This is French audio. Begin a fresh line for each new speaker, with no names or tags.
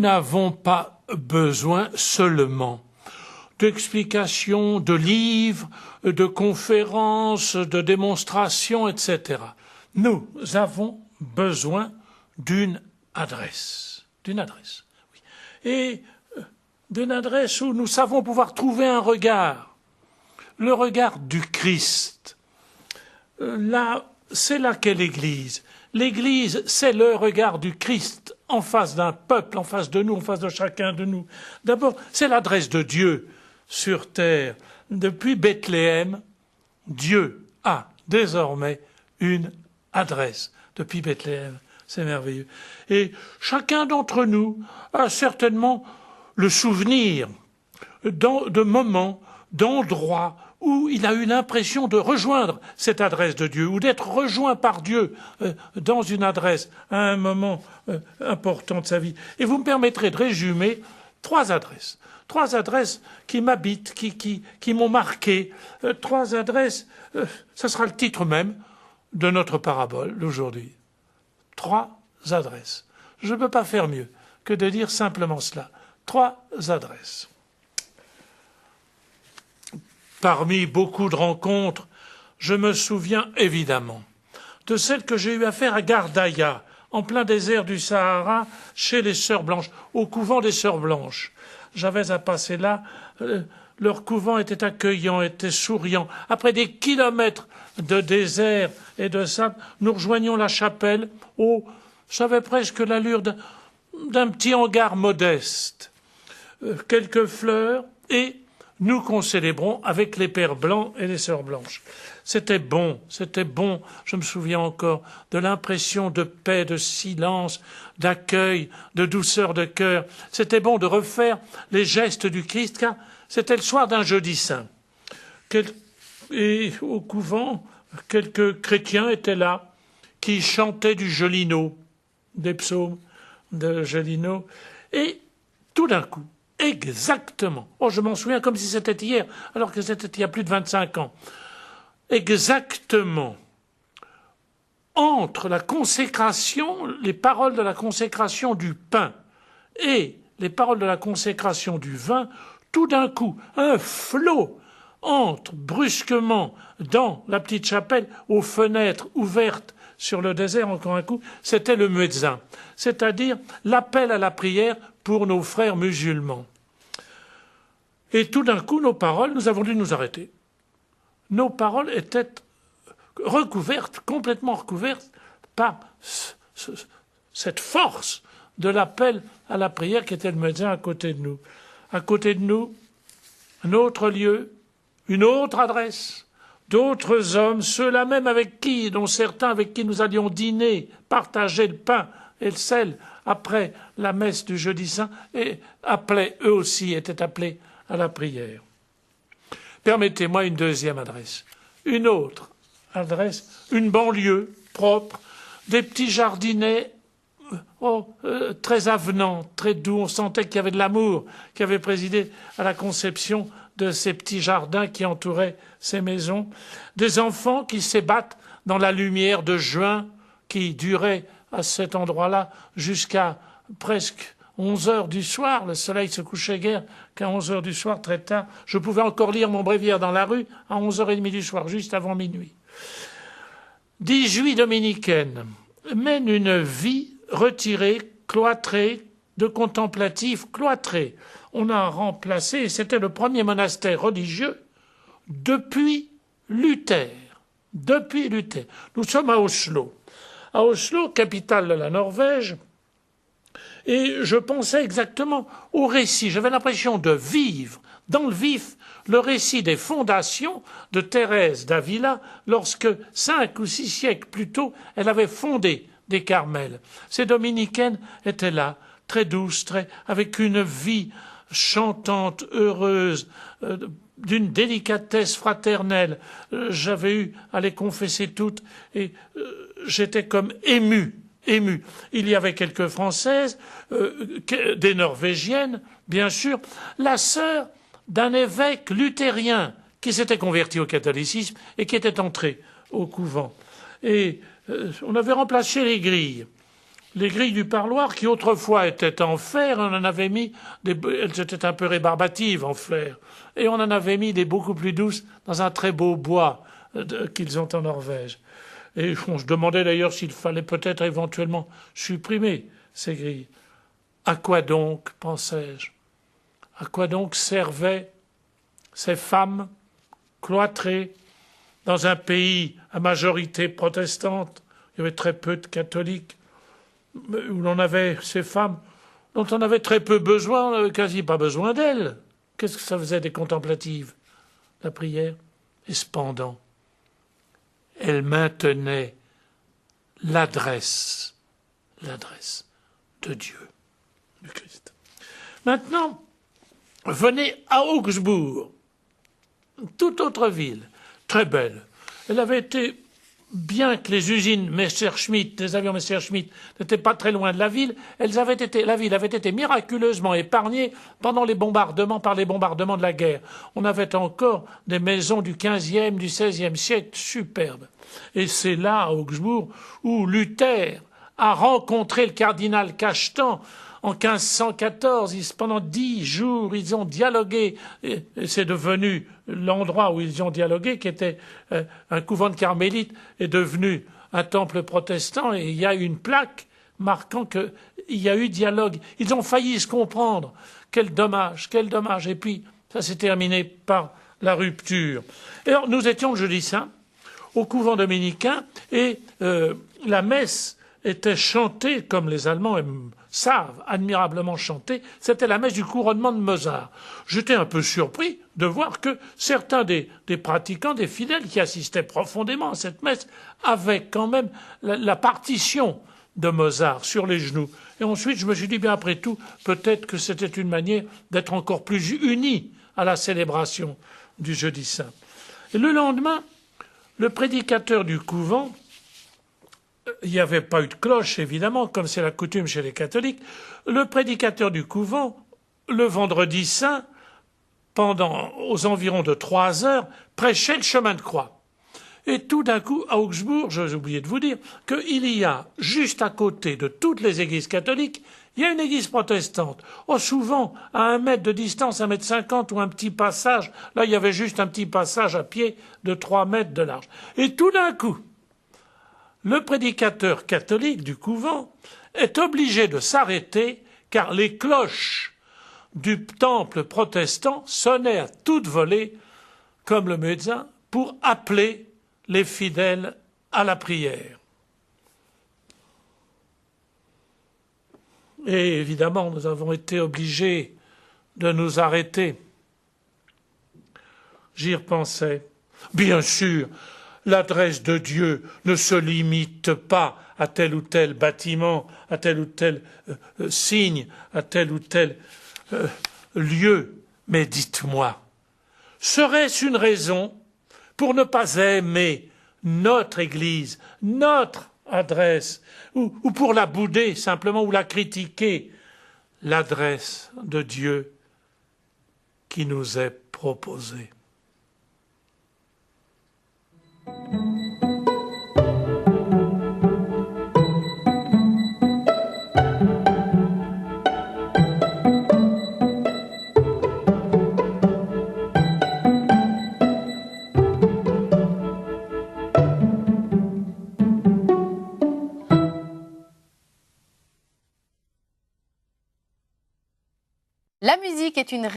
n'avons pas besoin seulement d'explications, de livres, de conférences, de démonstrations, etc. Nous avons besoin d'une adresse. D'une adresse, oui. Et d'une adresse où nous savons pouvoir trouver un regard. Le regard du Christ. Là, c'est là qu'est l'Église. L'Église, c'est le regard du Christ en face d'un peuple, en face de nous, en face de chacun de nous. D'abord, c'est l'adresse de Dieu sur terre. Depuis Bethléem, Dieu a désormais une adresse. Depuis Bethléem, c'est merveilleux. Et chacun d'entre nous a certainement le souvenir de moments, d'endroits où il a eu l'impression de rejoindre cette adresse de Dieu, ou d'être rejoint par Dieu dans une adresse à un moment important de sa vie. Et vous me permettrez de résumer trois adresses qui m'habitent, qui m'ont marqué, trois adresses, ça sera le titre même de notre parabole d'aujourd'hui. Trois adresses. Je ne peux pas faire mieux que de dire simplement cela. Trois adresses. Parmi beaucoup de rencontres, je me souviens évidemment de celle que j'ai eu à faire à Gardaïa, en plein désert du Sahara, chez les Sœurs Blanches, au couvent des Sœurs Blanches. J'avais à passer là, leur couvent était accueillant, était souriant. Après des kilomètres de désert et de sable, nous rejoignions la chapelle, ça avait presque l'allure d'un petit hangar modeste. Quelques fleurs et nous qu'on célébrons avec les Pères Blancs et les Sœurs Blanches. C'était bon, je me souviens encore de l'impression de paix, de silence, d'accueil, de douceur de cœur. C'était bon de refaire les gestes du Christ, car c'était le soir d'un jeudi saint. Et au couvent, quelques chrétiens étaient là, qui chantaient du Jolino, des psaumes de Jolino, et tout d'un coup, exactement. Je m'en souviens comme si c'était hier, alors que c'était il y a plus de 25 ans. Exactement. Entre la consécration, les paroles de la consécration du pain et les paroles de la consécration du vin, tout d'un coup, un flot entre brusquement dans la petite chapelle, aux fenêtres ouvertes sur le désert, encore un coup, c'était le muezzin, c'est-à-dire l'appel à la prière pour nos frères musulmans. Et tout d'un coup, nos paroles, nous avons dû nous arrêter. Nos paroles étaient recouvertes, complètement recouvertes par cette force de l'appel à la prière qui était le muezzin à côté de nous. À côté de nous, un autre lieu, une autre adresse, d'autres hommes, ceux-là même dont certains avec qui nous allions dîner, partager le pain et le sel après la messe du jeudi saint, et eux aussi étaient appelés à la prière. Permettez-moi une deuxième adresse. Une autre adresse, une banlieue propre, des petits jardinets très avenants, très doux. On sentait qu'il y avait de l'amour qui avait présidé à la conception de ces petits jardins qui entouraient ces maisons. Des enfants qui s'ébattent dans la lumière de juin qui durait à cet endroit-là jusqu'à presque 11 heures du soir. Le soleil se couchait guère qu'à 11 heures du soir, très tard. Je pouvais encore lire mon bréviaire dans la rue à 11h30 du soir, juste avant minuit. 18 dominicaines mènent une vie retirée, cloîtrée, de contemplatifs cloîtrés. On a remplacé, et c'était le premier monastère religieux depuis Luther. Depuis Luther. Nous sommes à Oslo. À Oslo, capitale de la Norvège, et je pensais exactement au récit. J'avais l'impression de vivre dans le vif le récit des fondations de Thérèse d'Avila lorsque 5 ou 6 siècles plus tôt, elle avait fondé des Carmels. Ces dominicaines étaient là, très douces, avec une vie chantante, heureuse, d'une délicatesse fraternelle. J'avais eu à les confesser toutes et j'étais comme ému. Il y avait quelques Françaises, des Norvégiennes, bien sûr, la sœur d'un évêque luthérien qui s'était converti au catholicisme et qui était entré au couvent. Et on avait remplacé les grilles. les grilles du parloir, qui autrefois étaient en fer, on en avait mis elles étaient un peu rébarbatives en fer, et on en avait mis des beaucoup plus douces dans un très beau bois qu'ils ont en Norvège. Et on se demandait d'ailleurs s'il fallait peut-être éventuellement supprimer ces grilles. À quoi donc, pensais-je? À quoi donc servaient ces femmes cloîtrées dans un pays à majorité protestante? Il y avait très peu de catholiques, où l'on avait ces femmes dont on avait très peu besoin, on n'avait quasi pas besoin d'elles. Qu'est-ce que ça faisait des contemplatives, la prière? Et cependant, elle maintenait l'adresse de Dieu, du Christ. Maintenant, venez à Augsbourg, toute autre ville, très belle. Elle avait été, bien que les usines Messerschmitt, les avions Messerschmitt n'étaient pas très loin de la ville, la ville avait été miraculeusement épargnée par les bombardements de la guerre. On avait encore des maisons du XVe, du XVIe siècle superbes. Et c'est là, à Augsbourg, où Luther a rencontré le cardinal Cachetan en 1514. Pendant 10 jours, ils ont dialogué. Et c'est devenu l'endroit où ils ont dialogué, qui était un couvent de carmélites, est devenu un temple protestant. Et il y a une plaque marquant qu'il y a eu dialogue. Ils ont failli se comprendre. Quel dommage, quel dommage. Et puis, ça s'est terminé par la rupture. Et alors, nous étions le jeudi saint au couvent dominicain, et la messe était chantée, comme les Allemands savent admirablement chanter, c'était la messe du couronnement de Mozart. J'étais un peu surpris de voir que certains des pratiquants, des fidèles qui assistaient profondément à cette messe, avaient quand même la partition de Mozart sur les genoux. Et ensuite, je me suis dit, bien après tout, peut-être que c'était une manière d'être encore plus unis à la célébration du jeudi saint. Et le lendemain, le prédicateur du couvent, il n'y avait pas eu de cloche, évidemment, comme c'est la coutume chez les catholiques. Le prédicateur du couvent, le vendredi saint, aux environs de 3 heures, prêchait le chemin de croix. Et tout d'un coup, à Augsbourg, j'ai oublié de vous dire, qu'il y a, juste à côté de toutes les églises catholiques, il y a une église protestante. Oh, souvent, à 1 mètre de distance, 1,50 m ou un petit passage. Là, il y avait juste un petit passage à pied de 3 mètres de large. Et tout d'un coup, le prédicateur catholique du couvent est obligé de s'arrêter car les cloches du temple protestant sonnaient à toute volée, comme le médecin, pour appeler les fidèles à la prière. Et évidemment, nous avons été obligés de nous arrêter. J'y repensais. Bien sûr, l'adresse de Dieu ne se limite pas à tel ou tel bâtiment, à tel ou tel signe, à tel ou tel lieu. Mais dites-moi, serait-ce une raison pour ne pas aimer notre Église, notre adresse, ou pour la bouder simplement, ou la critiquer, l'adresse de Dieu qui nous est proposée?
La musique est une